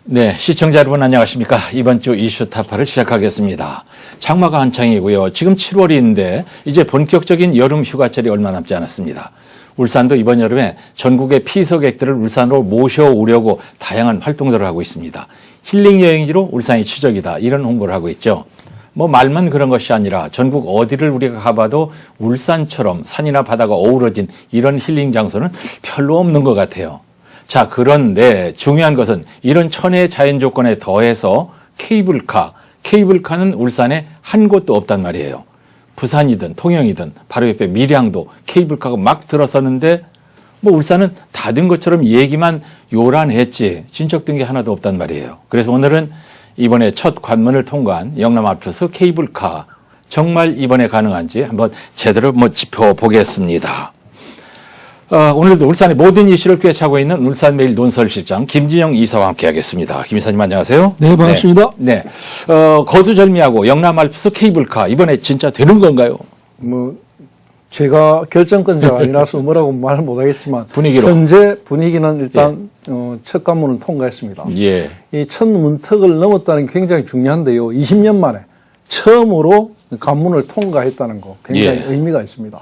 네, 시청자 여러분 안녕하십니까. 이번 주 이슈 타파를 시작하겠습니다. 장마가 한창이고요. 지금 7월인데 이제 본격적인 여름 휴가철이 얼마 남지 않았습니다. 울산도 이번 여름에 전국의 피서객들을 울산으로 모셔오려고 다양한 활동들을 하고 있습니다. 힐링 여행지로 울산이 추적이다, 이런 홍보를 하고 있죠. 뭐 말만 그런 것이 아니라 전국 어디를 우리가 가봐도 울산처럼 산이나 바다가 어우러진 이런 힐링 장소는 별로 없는 것 같아요. 자, 그런데 중요한 것은 이런 천혜의 자연 조건에 더해서 케이블카는 울산에 한 곳도 없단 말이에요. 부산이든 통영이든 바로 옆에 밀양도 케이블카가 막 들어섰는데 뭐 울산은 다 된 것처럼 얘기만 요란했지 진척된 게 하나도 없단 말이에요. 그래서 오늘은 이번에 첫 관문을 통과한 영남 알프스 케이블카, 정말 이번에 가능한지 한번 제대로 짚어보겠습니다. 오늘도 울산의 모든 이슈를 꿰차고 있는 울산매일 논설실장 김진영 이사와 함께하겠습니다. 김 이사님 안녕하세요. 네, 반갑습니다. 네. 거두절미하고 영남 알프스 케이블카 이번에 진짜 되는 건가요? 제가 결정권자가 아니라서 뭐라고 말 못하겠지만 분위기로. 현재 분위기는 일단 첫 관문을 통과했습니다. 예. 이 첫 문턱을 넘었다는 게 굉장히 중요한데요. 20년 만에 처음으로 관문을 통과했다는 거 굉장히 의미가 있습니다.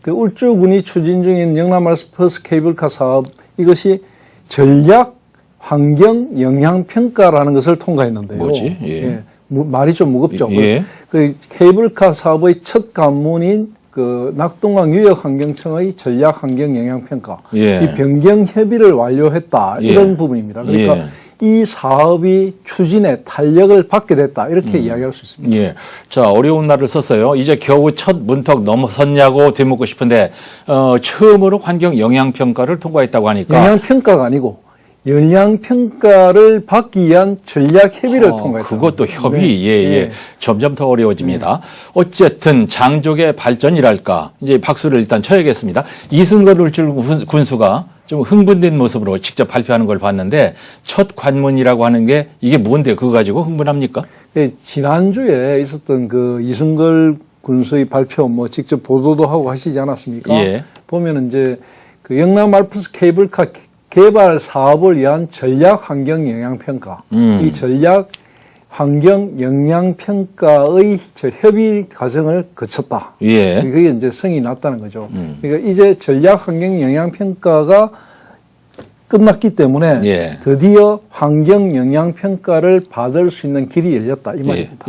그 울주군이 추진 중인 영남 알프스 케이블카 사업, 이것이 전략 환경 영향 평가라는 것을 통과했는데요. 뭐지? 예. 말이 좀 무겁죠. 예. 그 케이블카 사업의 첫 관문인 그 낙동강 유역환경청의 전략 환경 영향 평가, 예. 이 변경 협의를 완료했다, 이런 부분입니다. 그러니까 이 사업이 추진에 탄력을 받게 됐다, 이렇게 이야기할 수 있습니다. 예. 자, 어려운 말을 썼어요. 이제 겨우 첫 문턱 넘어섰냐고 되묻고 싶은데, 처음으로 환경 영향 평가를 통과했다고 하니까. 영향 평가가 아니고 영향 평가를 받기 위한 전략 협의를 통과했다. 그것도 협의. 네. 예. 점점 더 어려워집니다. 어쨌든 장족의 발전이랄까. 이제 박수를 일단 쳐야겠습니다. 이순걸 울줄 군수가 좀 흥분된 모습으로 직접 발표하는 걸 봤는데, 첫 관문이라고 하는 게 이게 뭔데 그거 가지고 흥분합니까? 지난주에 있었던 그 이순걸 군수의 발표 직접 보도도 하고 하시지 않았습니까? 예. 보면은 이제 그 영남 알프스 케이블카 개발 사업을 위한 전략 환경 영향 평가, 이 전략 환경 영향 평가의 협의 과정을 거쳤다. 예. 그게 이제 성이 났다는 거죠. 그러니까 이제 전략 환경 영향 평가가 끝났기 때문에 드디어 환경 영향 평가를 받을 수 있는 길이 열렸다, 이 말입니다.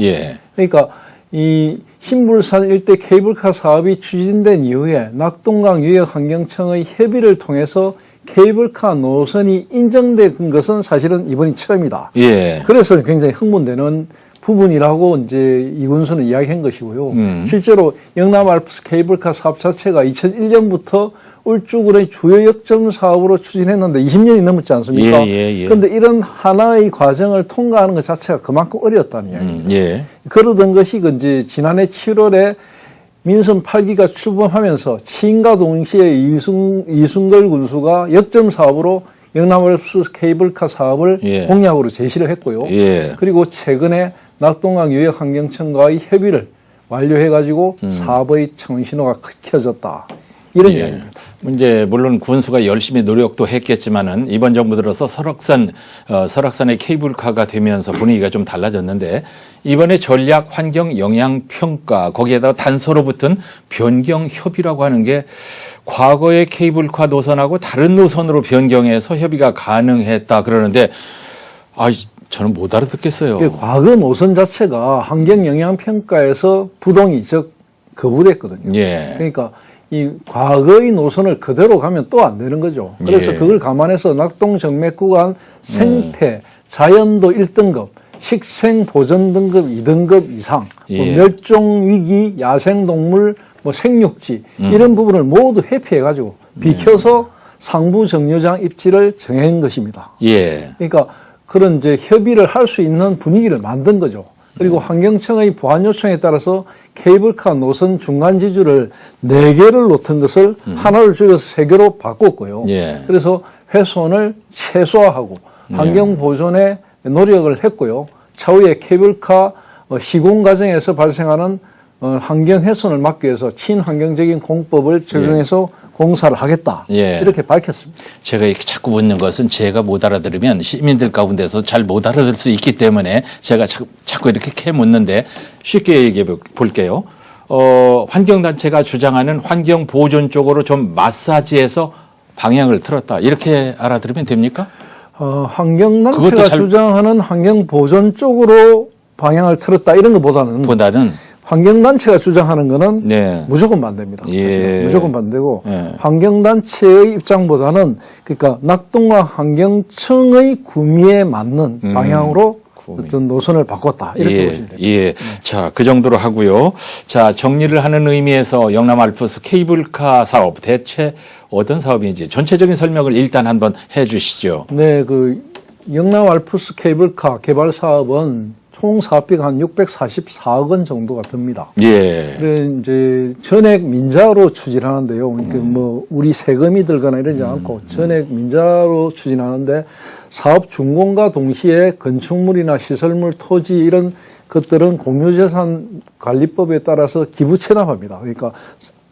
그러니까 이 신불산 일대 케이블카 사업이 추진된 이후에 낙동강 유역환경청의 협의를 통해서 케이블카 노선이 인정된 것은 사실은 이번이 처음이다. 그래서 굉장히 흥분되는 부분이라고 이제 이군수는 이야기한 것이고요. 실제로 영남 알프스 케이블카 사업 자체가 2001년부터 울주군의 주요 역점 사업으로 추진했는데 20년이 넘었지 않습니까? 그런데 이런 하나의 과정을 통과하는 것 자체가 그만큼 어려웠다는 이야기입니다. 그러던 것이 이제 지난해 7월에 민선 8기가 출범하면서 취임과 동시에 이순걸 군수가 역점 사업으로 영남 알프스 케이블카 사업을 공약으로 제시를 했고요. 그리고 최근에 낙동강 유역환경청과의 협의를 완료해가지고 사업의 청신호가 켜졌다, 이런 이야기입니다. 이제 물론 군수가 열심히 노력도 했겠지만은 이번 정부 들어서 설악산의 케이블카가 되면서 분위기가 좀 달라졌는데, 이번에 전략 환경 영향 평가, 거기에다가 단서로 붙은 변경 협의라고 하는 게 과거의 케이블카 노선하고 다른 노선으로 변경해서 협의가 가능했다 그러는데, 저는 못 알아듣겠어요. 과거 노선 자체가 환경 영향 평가에서 부동의, 즉 거부됐거든요. 그러니까 이 과거의 노선을 그대로 가면 또 안 되는 거죠. 그래서 그걸 감안해서 낙동 정맥 구간 생태, 자연도 1등급, 식생 보전 등급 2등급 이상, 멸종 위기, 야생동물, 생육지, 이런 부분을 모두 회피해가지고 비켜서 상부 정류장 입지를 정한 것입니다. 그러니까 그런 이제 협의를 할 수 있는 분위기를 만든 거죠. 그리고 환경청의 보완 요청에 따라서 케이블카 노선 중간 지주를 4개를 놓던 것을 하나를 줄여서 3개로 바꿨고요. 그래서 훼손을 최소화하고 환경 보존에 노력을 했고요. 차후에 케이블카 시공 과정에서 발생하는 환경 훼손을 막기 위해서 친환경적인 공법을 적용해서 공사를 하겠다. 이렇게 밝혔습니다. 제가 이렇게 자꾸 묻는 것은 제가 못 알아들으면 시민들 가운데서 잘 못 알아들 수 있기 때문에 제가 자꾸 이렇게 캐 묻는데 쉽게 얘기해 볼게요. 환경단체가 주장하는 환경 보존 쪽으로 좀 마사지해서 방향을 틀었다. 이렇게 알아들으면 됩니까? 환경단체가 주장하는 환경 보존 쪽으로 방향을 틀었다. 이런 것보다는 환경단체가 주장하는 거는 무조건 반대입니다. 무조건 반대고 환경단체의 입장보다는 그러니까 낙동강 환경청의 구미에 맞는 방향으로 어떤 노선을 바꿨다. 이렇게 보시면 됩니다. 자, 그 정도로 하고요. 자, 정리를 하는 의미에서 영남 알프스 케이블카 사업 대체 어떤 사업인지 전체적인 설명을 일단 한번 해 주시죠. 네, 그 영남 알프스 케이블카 개발 사업은 총 사업비가 한 644억 원 정도가 듭니다. 그래 이제 전액 민자로 추진하는데요. 그러니까 뭐 우리 세금이 들거나 이러지 않고 전액 민자로 추진하는데 사업 준공과 동시에 건축물이나 시설물, 토지 이런 것들은 공유재산 관리법에 따라서 기부 체납합니다. 그러니까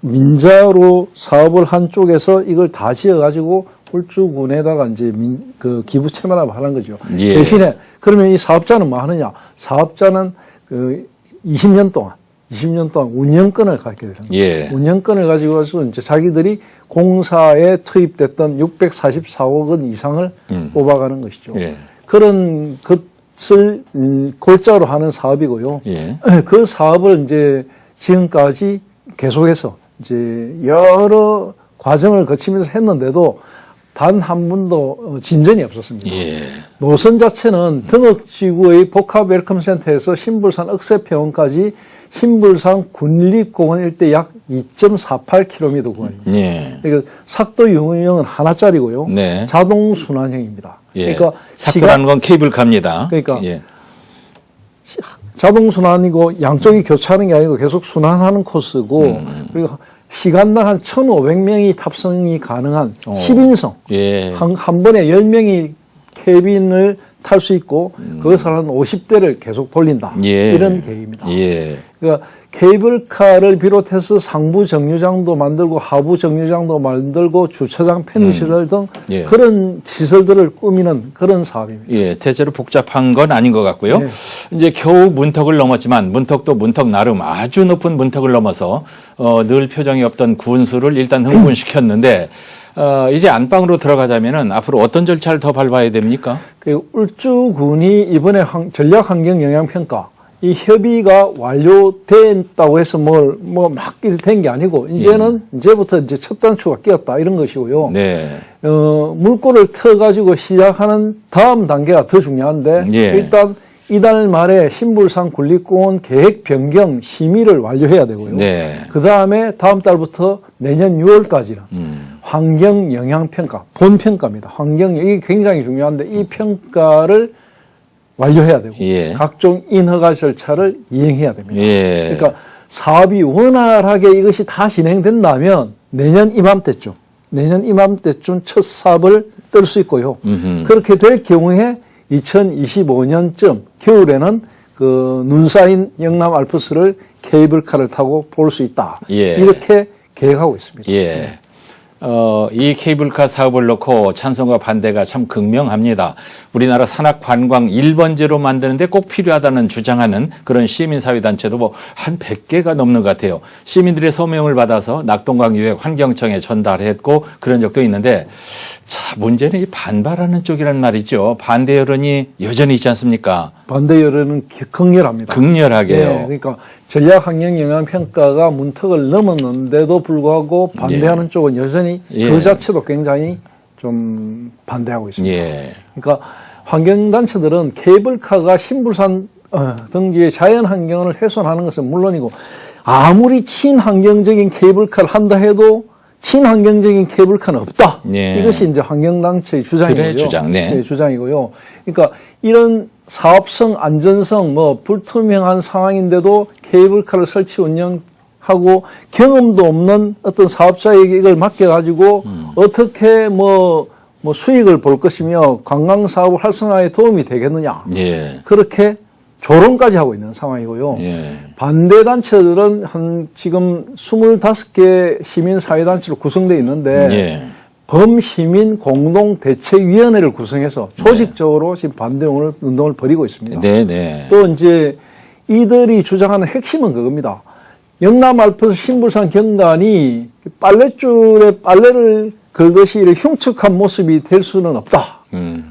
민자로 사업을 한 쪽에서 이걸 다 지어가지고 울주군에다가 이제 그 기부 체납을 하는 거죠. 대신에 그러면 이 사업자는 뭐 하느냐? 사업자는 그 20년 동안 운영권을 갖게 되는 거예요. 운영권을 가지고 와서 이제 자기들이 공사에 투입됐던 644억 원 이상을 뽑아가는 것이죠. 그런 것을 골자로 하는 사업이고요. 그 사업을 이제 지금까지 계속해서 이제 여러 과정을 거치면서 했는데도 단 한 번도 진전이 없었습니다. 노선 자체는 등억지구의 복합 웰컴센터에서 신불산 억새평원까지 신불산 군립공원 일대 약 2.48km 구간입니다. 그러니까 sak도 유형은 하나짜리고요. 자동 순환형입니다. 그러니까 sak도라는 건 케이블카입니다. 그러니까 자동 순환이고 양쪽이 교차하는 게 아니고 계속 순환하는 코스고 그리고 시간당 한 1,500명이 탑승이 가능한 10인승 한 번에 10명이 캐빈을 탈 수 있고 그것을 한 50대를 계속 돌린다. 이런 계획입니다. 그러니까 케이블카를 비롯해서 상부 정류장도 만들고 하부 정류장도 만들고 주차장 편의시설 등 그런 시설들을 꾸미는 그런 사업입니다. 대체로 복잡한 건 아닌 것 같고요. 이제 겨우 문턱을 넘었지만 문턱도 문턱 나름 아주 높은 문턱을 넘어서 늘 표정이 없던 군수를 일단 흥분시켰는데 이제 안방으로 들어가자면은 앞으로 어떤 절차를 더 밟아야 됩니까? 그 울주군이 이번에 전략환경영향평가 이 협의가 완료됐다고 해서 막 된 게 아니고 이제부터 이제 첫 단추가 끼었다 이런 것이고요. 물꼬를 트어가지고 시작하는 다음 단계가 더 중요한데 일단 이달 말에 신불산 군립공원 계획 변경 심의를 완료해야 되고요. 그 다음에 다음 달부터 내년 6월까지는 환경 영향 평가, 본평가입니다. 이게 굉장히 중요한데 이 평가를 완료해야 되고 각종 인허가 절차를 이행해야 됩니다. 그러니까 사업이 원활하게 이것이 다 진행된다면 내년 이맘때쯤 첫 사업을 뜰 수 있고요. 그렇게 될 경우에 2025년쯤 겨울에는 그 눈 쌓인 영남 알프스를 케이블카를 타고 볼 수 있다. 이렇게 계획하고 있습니다. 이 케이블카 사업을 놓고 찬성과 반대가 참 극명합니다. 우리나라 산악관광 1번지로 만드는데 꼭 필요하다는 주장하는 그런 시민사회단체도 뭐 한 100개가 넘는 것 같아요. 시민들의 서명을 받아서 낙동강유획 환경청에 전달했고 그런 적도 있는데 자, 문제는 이 반발하는 쪽이란 말이죠. 반대 여론이 여전히 있지 않습니까? 반대 여론은 극렬합니다. 극렬하게요. 그러니까 전략환경영향평가가 문턱을 넘었는데도 불구하고 반대하는 쪽은 여전히 그 자체도 굉장히 좀 반대하고 있습니다. 그러니까 환경단체들은 케이블카가 신불산 등지의 자연환경을 훼손하는 것은 물론이고 아무리 친환경적인 케이블카를 한다 해도 친환경적인 케이블카는 없다. 이것이 이제 환경단체의 주장이고요. 주장이고요. 그러니까 이런 사업성, 안전성, 불투명한 상황인데도 케이블카를 설치 운영하고 경험도 없는 어떤 사업자에게 이걸 맡겨가지고 어떻게 수익을 볼 것이며 관광사업 활성화에 도움이 되겠느냐. 그렇게 조롱까지 하고 있는 상황이고요. 예. 반대 단체들은 한 지금 25개 시민 사회단체로 구성되어 있는데 예. 범시민 공동대책위원회를 구성해서 조직적으로 지금 반대 운동을 벌이고 있습니다. 네. 또 이제 이들이 주장하는 핵심은 그겁니다. 영남 알프스 신불산 경관이 빨랫줄에 빨래를 걸듯이 이렇게 흉측한 모습이 될 수는 없다.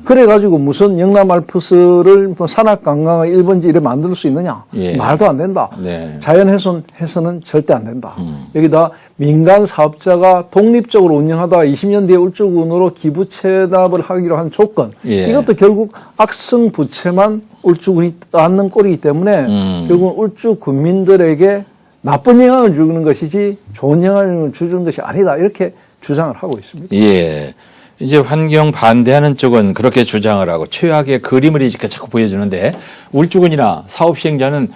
그래가지고 무슨 영남 알프스를 뭐 산악관광의 1번지 이래 만들 수 있느냐? 예. 말도 안 된다. 네. 자연훼손해서는 절대 안 된다. 여기다 민간 사업자가 독립적으로 운영하다가 20년 뒤에 울주군으로 기부채납을 하기로 한 조건. 예. 이것도 결국 악성 부채만 울주군이 안는 꼴이기 때문에 결국 울주 군민들에게 나쁜 영향을 주는 것이지 좋은 영향을 주는 것이 아니다. 이렇게 주장을 하고 있습니다. 예. 이제 환경 반대하는 쪽은 그렇게 주장을 하고 최악의 그림을 이렇게 자꾸 보여주는데 울주군이나 사업 시행자는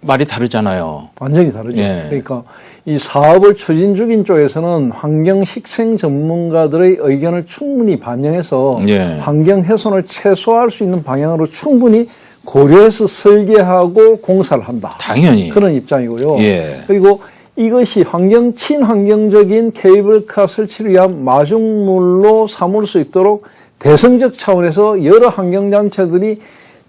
말이 다르잖아요. 완전히 다르죠. 예. 그러니까 이 사업을 추진 중인 쪽에서는 환경 식생 전문가들의 의견을 충분히 반영해서 예. 환경 훼손을 최소화할 수 있는 방향으로 충분히 고려해서 설계하고 공사를 한다. 당연히. 그런 입장이고요. 예. 그리고 이것이 친환경적인 케이블카 설치를 위한 마중물로 삼을 수 있도록 대승적 차원에서 여러 환경단체들이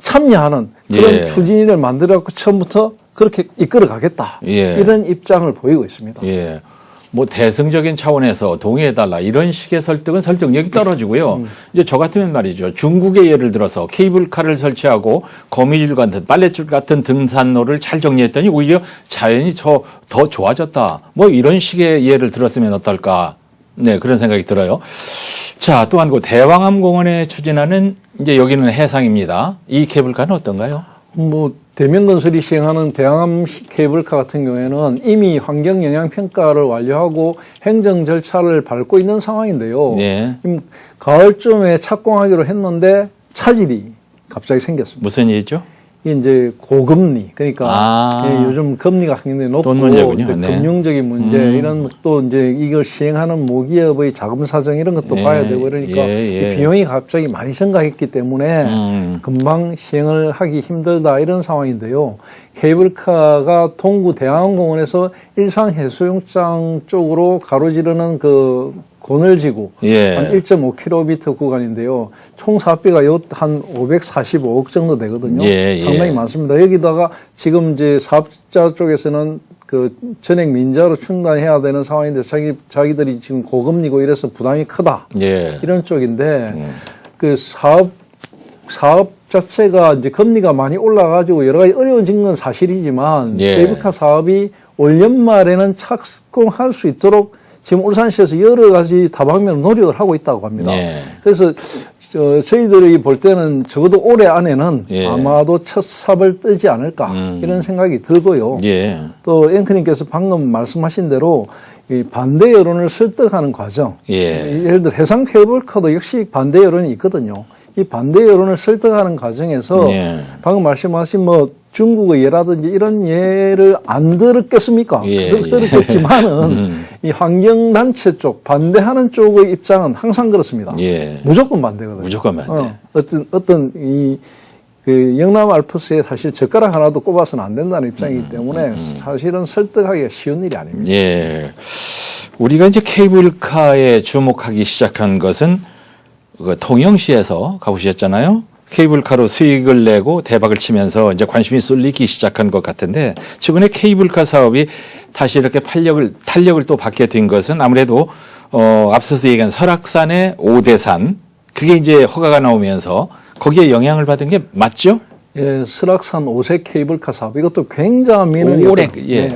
참여하는 그런 예. 추진을 만들어갖고 처음부터 그렇게 이끌어 가겠다. 예. 이런 입장을 보이고 있습니다. 예. 뭐 대승적인 차원에서 동의해달라 이런 식의 설득은 설득력이 떨어지고요. 이제 저 같으면 말이죠. 중국의 예를 들어서 케이블카를 설치하고 거미줄 같은 빨랫줄 같은 등산로를 잘 정리했더니 오히려 자연이 더 좋아졌다. 뭐 이런 식의 예를 들었으면 어떨까. 네, 그런 생각이 들어요. 자, 또한 그 대왕암 공원에 추진하는 이제 여기는 해상입니다. 이 케이블카는 어떤가요? 뭐 대면건설이 시행하는 대왕암 케이블카 같은 경우에는 이미 환경 영향 평가를 완료하고 행정 절차를 밟고 있는 상황인데요. 네. 가을쯤에 착공하기로 했는데 차질이 갑자기 생겼습니다. 무슨 일이죠? 이게 이제 고금리, 그러니까 예, 요즘 금리가 굉장히 높고 돈 문제군요. 네. 금융적인 문제 이런 또 이제 이걸 시행하는 모기업의 자금 사정 이런 것도 예, 봐야 되고 그러니까 이 비용이 갑자기 많이 증가했기 때문에 금방 시행을 하기 힘들다 이런 상황인데요. 케이블카가 동구 대왕공원에서 일산해수욕장 쪽으로 가로지르는 그 고늘지구 예. 한 1.5km 구간인데요. 총 사업비가 한 545억 정도 되거든요. 상당히 많습니다. 여기다가 지금 이제 사업자 쪽에서는 그 전액 민자로 충당해야 되는 상황인데 자기들이 지금 고금리고 이래서 부담이 크다. 이런 쪽인데 그 사업 자체가 이제 금리가 많이 올라가지고 여러 가지 어려워진 건 사실이지만 케이블카 사업이 올 연말에는 착공할 수 있도록 지금 울산시에서 여러 가지 다방면으로 노력을 하고 있다고 합니다. 그래서 저희들이 볼 때는 적어도 올해 안에는 아마도 첫 삽을 뜨지 않을까 이런 생각이 들고요. 또 앵커님께서 방금 말씀하신 대로 이 반대 여론을 설득하는 과정. 예를 들어 해상 케이블카도 역시 반대 여론이 있거든요. 이 반대 여론을 설득하는 과정에서 방금 말씀하신 뭐 중국의 예라든지 이런 예를 안 들었겠습니까? 들었겠지만은 이 환경단체 쪽 반대하는 쪽의 입장은 항상 그렇습니다. 무조건 반대거든요. 무조건 반대. 어떤 그 영남 알프스에 사실 젓가락 하나도 꼽아서는 안 된다는 입장이기 때문에 사실은 설득하기가 쉬운 일이 아닙니다. 우리가 이제 케이블카에 주목하기 시작한 것은 그 통영시에서 가보셨잖아요. 케이블카로 수익을 내고 대박을 치면서 이제 관심이 쏠리기 시작한 것 같은데 최근에 케이블카 사업이 다시 이렇게 탄력을 또 받게 된 것은 아무래도 앞서서 얘기한 설악산의 5대산 그게 이제 허가가 나오면서 거기에 영향을 받은 게 맞죠? 예, 설악산 5세 케이블카 사업 이것도 굉장한 민원이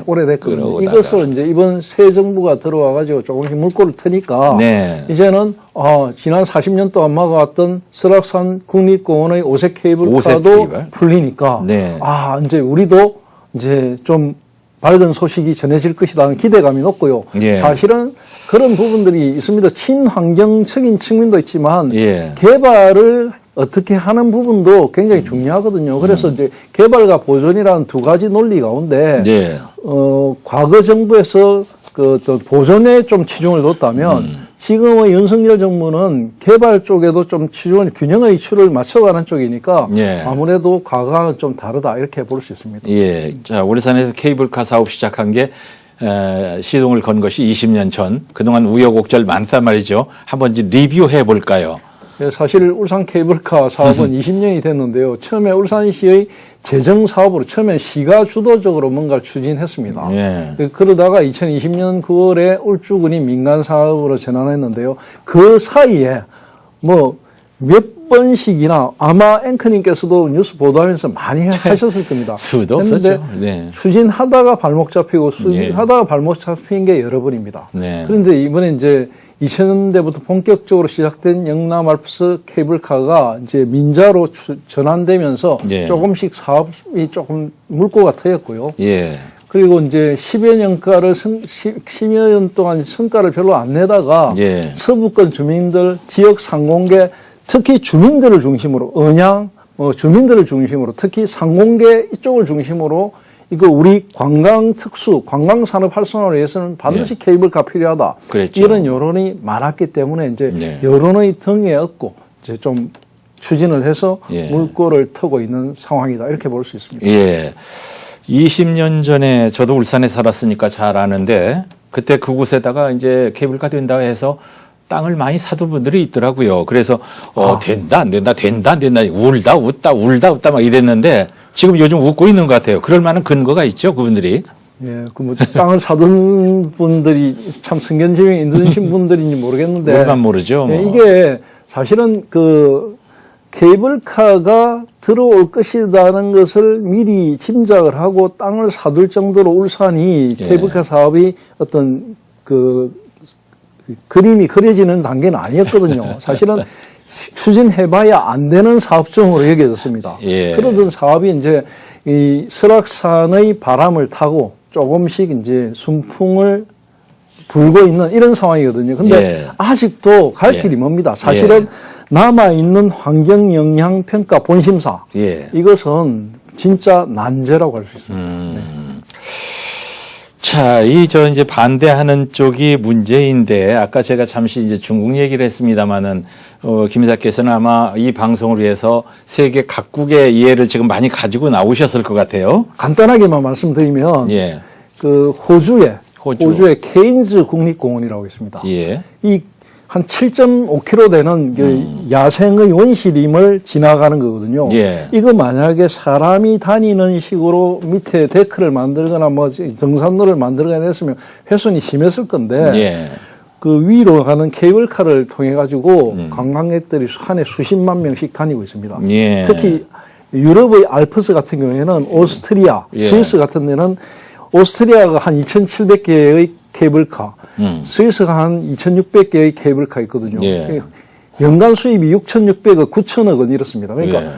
오래됐거든요. 이것을 이제 이번 새 정부가 들어와가지고 조금씩 물꼬를 트니까 이제는 지난 40년 동안 막아왔던 설악산 국립공원의 5세 케이블카도 풀리니까 이제 우리도 이제 좀 밝은 소식이 전해질 것이다 하는 기대감이 높고요. 사실은 그런 부분들이 있습니다. 친환경적인 측면도 있지만 개발을 어떻게 하는 부분도 굉장히 중요하거든요. 그래서 이제 개발과 보존이라는 두 가지 논리 가운데 과거 정부에서 또 보존에 좀 치중을 뒀다면 지금의 윤석열 정부는 개발 쪽에도 좀 균형의 이치를 맞춰가는 쪽이니까 예. 아무래도 과거와는 좀 다르다 이렇게 볼 수 있습니다. 예. 자, 울산에서 케이블카 사업 시작한 게 시동을 건 것이 20년 전. 그동안 우여곡절 많단 말이죠. 한번 이제 리뷰해 볼까요? 사실 울산 케이블카 사업은 20년이 됐는데요. 처음에 울산시의 재정 사업으로 처음에 시가 주도적으로 뭔가를 추진했습니다. 예. 그러다가 2020년 9월에 울주군이 민간 사업으로 전환했는데요. 그 사이에 뭐 몇 번씩이나 아마 앵커님께서도 뉴스 보도하면서 많이 하셨을 겁니다. 수도 없었죠. 네. 추진하다가 발목 잡히고 추진하다가 발목 잡힌 게 여러 번입니다. 네. 그런데 이번에 이제 2000년대부터 본격적으로 시작된 영남 알프스 케이블카가 이제 민자로 전환되면서 예. 조금씩 사업이 조금 물꼬가 트였고요. 예. 그리고 이제 10여 년 동안 성과를 별로 안 내다가 예. 서부권 주민들, 지역 상공계, 특히 주민들을 중심으로, 언양, 주민들을 중심으로, 특히 상공계 이쪽을 중심으로 이거 우리 관광산업 활성화를 위해서는 반드시 케이블카 필요하다. 그랬죠. 이런 여론이 많았기 때문에 이제 네. 여론의 등에 업고 이제 좀 추진을 해서 예. 물꼬를 트고 있는 상황이다. 이렇게 볼 수 있습니다. 예. 20년 전에 저도 울산에 살았으니까 잘 아는데 그때 그곳에다가 이제 케이블카 된다 해서 땅을 많이 사둔 분들이 있더라고요. 그래서 된다 안 된다 된다 안 된다 울다 웃다 막 이랬는데 지금 요즘 웃고 있는 것 같아요. 그럴 만한 근거가 있죠, 그분들이. 예, 뭐 땅을 사둔 분들이 참 성견지명이 있으신 분들인지 모르겠는데. 우리만 모르죠. 뭐. 예, 이게 사실은 케이블카가 들어올 것이라는 것을 미리 짐작을 하고 땅을 사둘 정도로 울산이 예. 케이블카 사업이 어떤 그림이 그려지는 단계는 아니었거든요. 사실은 추진해봐야 안 되는 사업종으로 여겨졌습니다. 예. 그러던 사업이 이제 이 설악산의 바람을 타고 조금씩 이제 순풍을 불고 있는 이런 상황이거든요. 근데 예. 아직도 갈 예. 길이 멉니다. 사실은 남아있는 환경영향평가 본심사. 예. 이것은 진짜 난제라고 할 수 있습니다. 네. 자, 이제 반대하는 쪽이 문제인데, 아까 제가 잠시 이제 중국 얘기를 했습니다만은, 김 이사께서는 아마 이 방송을 위해서 세계 각국의 이해를 지금 많이 가지고 나오셨을 것 같아요. 간단하게만 말씀드리면, 예. 호주의 케인즈 국립공원이라고 있습니다. 예. 이 한 7.5km 되는 야생의 원시림을 지나가는 거거든요. 예. 이거 만약에 사람이 다니는 식으로 밑에 데크를 만들거나 뭐 등산로를 만들거나 했으면 훼손이 심했을 건데 예. 그 위로 가는 케이블카를 통해 가지고 관광객들이 한 해 수십만 명씩 다니고 있습니다. 예. 특히 유럽의 알프스 같은 경우에는 오스트리아, 예. 스위스 같은 데는 오스트리아가 한 2,700개의 케이블카, 스위스가 한 2,600개의 케이블카 있거든요. 예. 연간 수입이 6,600억, 9,000억 원 이렇습니다. 그러니까 예.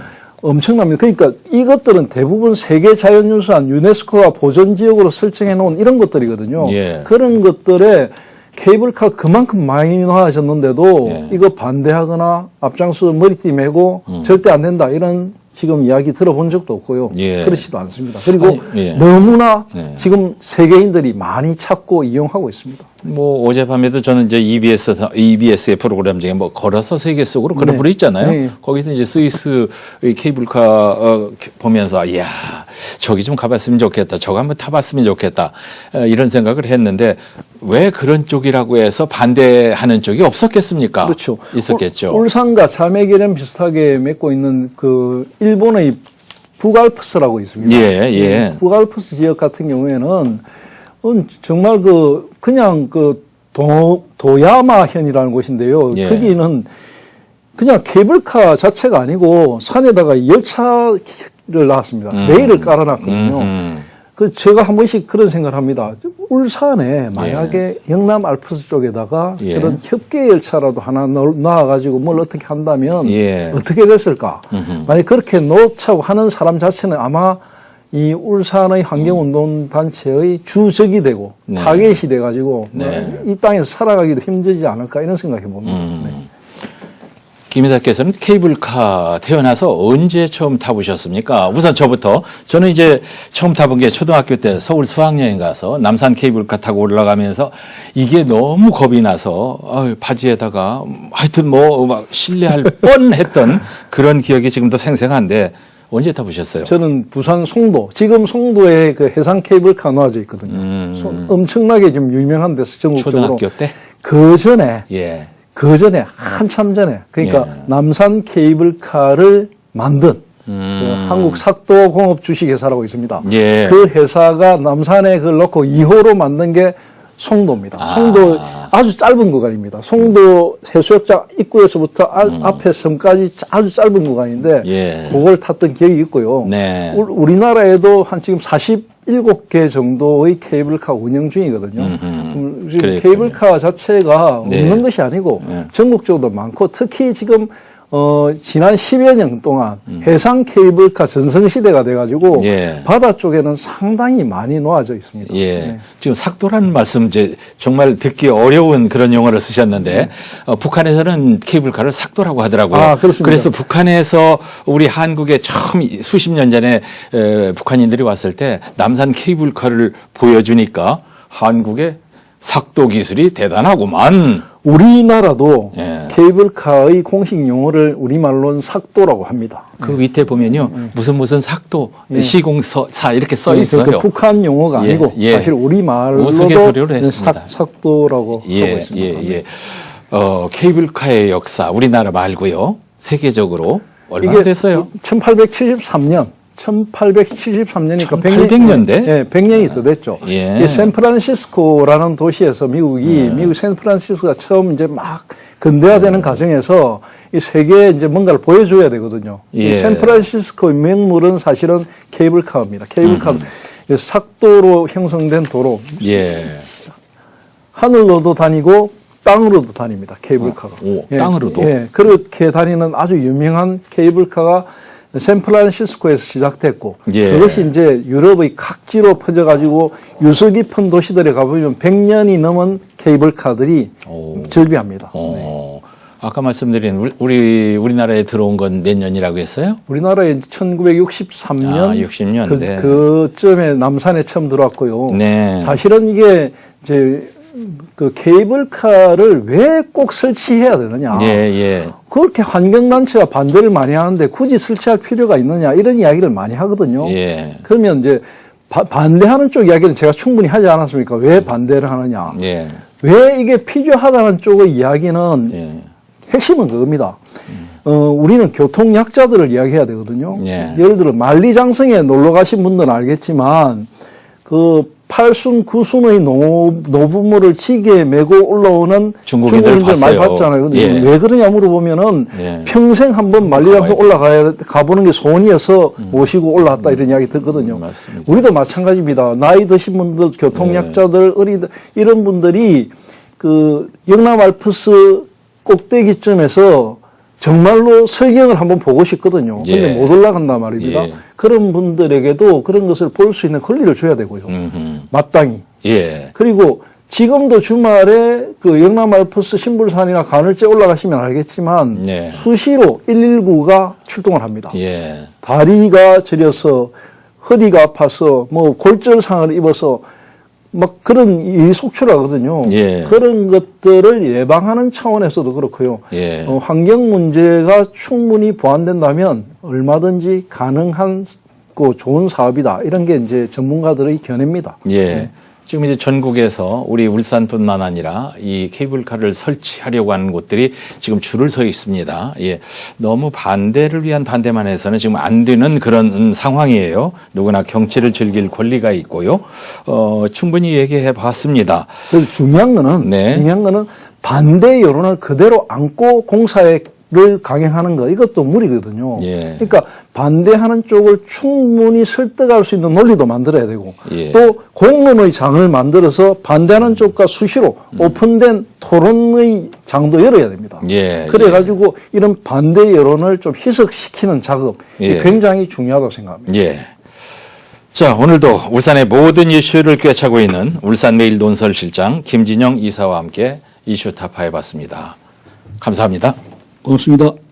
엄청납니다. 그러니까 이것들은 대부분 세계 자연유산 유네스코가 보존지역으로 설정해 놓은 이런 것들이거든요. 예. 그런 것들에 케이블카 그만큼 마이너해졌는데도 예. 이거 반대하거나 앞장서 머리띠 메고 절대 안 된다 이런 지금 이야기 들어본 적도 없고요. 예. 그렇지도 않습니다. 그리고 아니, 예. 너무나 예. 지금 세계인들이 많이 찾고 이용하고 있습니다. 뭐 어젯밤에도 저는 이제 EBS의 프로그램 중에 뭐 걸어서 세계 속으로 그런 네. 프로 있잖아요. 네. 거기서 이제 스위스 케이블카 보면서 이야 저기 좀 가봤으면 좋겠다. 저거 한번 타봤으면 좋겠다. 이런 생각을 했는데 왜 그런 쪽이라고 해서 반대하는 쪽이 없었겠습니까? 그렇죠. 있었겠죠. 울산과 자매결연 비슷하게 맺고 있는 그 일본의 북알프스라고 있습니다. 예, 예. 북알프스 지역 같은 경우에는 정말 그냥 도야마현이라는 곳인데요. 예. 거기는 그냥 케이블카 자체가 아니고 산에다가 열차를 놨습니다. 레일을 깔아놨거든요. 제가 한 번씩 그런 생각을 합니다. 울산에 만약에 영남 알프스 쪽에다가 예. 저런 협계 열차라도 하나 놔가지고 뭘 어떻게 한다면 예. 어떻게 됐을까? 만약 그렇게 놓자고 하는 사람 자체는 아마 이 울산의 환경운동단체의 주적이 되고 네. 타겟이 돼가지고 네. 이 땅에서 살아가기도 힘들지 않을까 이런 생각해 봅니다. 네. 김 이사께서는 케이블카 태어나서 언제 처음 타보셨습니까? 우선 저는 이제 처음 타본 게 초등학교 때 서울 수학여행 가서 남산 케이블카 타고 올라가면서 이게 너무 겁이 나서 바지에다가 하여튼 뭐 막 실례할 뻔했던 그런 기억이 지금도 생생한데 언제 타보셨어요? 저는 부산 송도, 지금 송도에 그 해상 케이블카 놓아져 있거든요. 엄청나게 좀 유명한 데서 전국적으로. 초등학교 때? 그 전에 예. 한참 전에, 그러니까 예. 남산 케이블카를 만든 그 한국 삭도공업 주식회사라고 있습니다. 예. 그 회사가 남산에 그걸 넣고 2호로 만든 게 송도입니다. 송도 아주 짧은 구간입니다. 송도 해수욕장 입구에서부터 앞에 섬까지 아주 짧은 구간인데 예. 그걸 탔던 기억이 있고요. 네. 우리나라에도 한 지금 47개 정도의 케이블카 운영 중이거든요. 지금 케이블카 자체가 네. 없는 것이 아니고 전국적으로 많고 특히 지금 지난 10여 년 동안 해상 케이블카 전성시대가 돼가지고 예. 바다 쪽에는 상당히 많이 놓아져 있습니다. 예. 네. 지금 삭도라는 말씀 이제 정말 듣기 어려운 그런 용어를 쓰셨는데 북한에서는 케이블카를 삭도라고 하더라고요. 아, 그렇습니다. 그래서 북한에서 우리 한국에 처음 수십 년 전에 북한인들이 왔을 때 남산 케이블카를 보여주니까 한국의 삭도 기술이 대단하구만. 우리나라도 예. 케이블카의 공식 용어를 우리말로는 삭도라고 합니다. 그 밑에 보면요. 무슨 삭도, 시공사 이렇게 써 있어요. 그 북한 용어가 아니고 사실 우리말로도 우스갯소리로 했습니다. 삭도라고 하고 있습니다. 예. 케이블카의 역사 우리나라 말고요. 세계적으로 얼마나 이게 됐어요? 1873년 1873년이니까 1800년대? 예, 100년이 더 됐죠. 예. 이게 샌프란시스코라는 도시에서 미국 샌프란시스코가 처음 이제 막 근대화되는 과정에서 이 세계에 이제 뭔가를 보여줘야 되거든요. 예. 이 샌프란시스코의 명물은 사실은 케이블카입니다. 케이블카 삭도로 형성된 도로. 예. 하늘로도 다니고 땅으로도 다닙니다. 케이블카가. 땅으로도? 예, 그렇게 다니는 아주 유명한 케이블카가 샌프란시스코에서 시작됐고 예. 그것이 이제 유럽의 각지로 퍼져가지고 유서 깊은 도시들에 가보면 100년이 넘은 케이블카들이 절비합니다. 아까 말씀드린 우리나라에 들어온 건 몇 년이라고 했어요? 우리나라에 1963년 60년. 그쯤에 남산에 처음 들어왔고요. 네. 사실은 이게 이제 그 케이블카를 왜 꼭 설치해야 되느냐. 예. 그렇게 환경단체가 반대를 많이 하는데 굳이 설치할 필요가 있느냐. 이런 이야기를 많이 하거든요. 예. 그러면 이제 반대하는 쪽 이야기는 제가 충분히 하지 않았습니까? 왜 반대를 하느냐. 예. 왜 이게 필요하다는 쪽의 이야기는 핵심은 그겁니다. 우리는 교통약자들을 이야기해야 되거든요. 예. 예를 들어 만리장성에 놀러 가신 분들은 알겠지만 그 8순, 9순의 노부모를 지게에 메고 올라오는 중국인들 많이 봤잖아요. 근데 왜 그러냐 물어보면은 평생 한번 만리장성 가보는 게 소원이어서 모시고 올라왔다 이런 이야기 듣거든요. 맞습니다. 우리도 마찬가지입니다. 나이 드신 분들, 교통약자들, 이런 분들이 그 영남 알프스 꼭대기쯤에서 정말로 설경을 한번 보고 싶거든요. 근데 못 올라간단 말입니다. 그런 분들에게도 그런 것을 볼 수 있는 권리를 줘야 되고요. 마땅히. 그리고 지금도 주말에 그 영남 알프스 신불산이나 가늘째 올라가시면 알겠지만 수시로 119가 출동을 합니다. 다리가 저려서 허리가 아파서 뭐 골절상을 입어서 막 그런 일이 속출하거든요. 그런 것들을 예방하는 차원에서도 그렇고요. 환경 문제가 충분히 보완된다면 얼마든지 가능한 좋은 사업이다. 이런 게 이제 전문가들의 견해입니다. 지금 이제 전국에서 우리 울산뿐만 아니라 이 케이블카를 설치하려고 하는 곳들이 지금 줄을 서 있습니다. 너무 반대를 위한 반대만 해서는 지금 안 되는 그런 상황이에요. 누구나 경치를 즐길 권리가 있고요. 충분히 얘기해 봤습니다. 그래서 중요한 거는 반대 여론을 그대로 안고 공사를 강행하는 거 이것도 무리거든요. 그러니까 반대하는 쪽을 충분히 설득할 수 있는 논리도 만들어야 되고 또 공론의 장을 만들어서 반대하는 쪽과 수시로 오픈된 토론의 장도 열어야 됩니다. 그래가지고 이런 반대 여론을 좀 희석시키는 작업 굉장히 중요하다고 생각합니다. 자, 오늘도 울산의 모든 이슈를 꿰차고 있는 울산메일 논설실장 김진영 이사와 함께 이슈 타파해봤습니다. 감사합니다. 고맙습니다.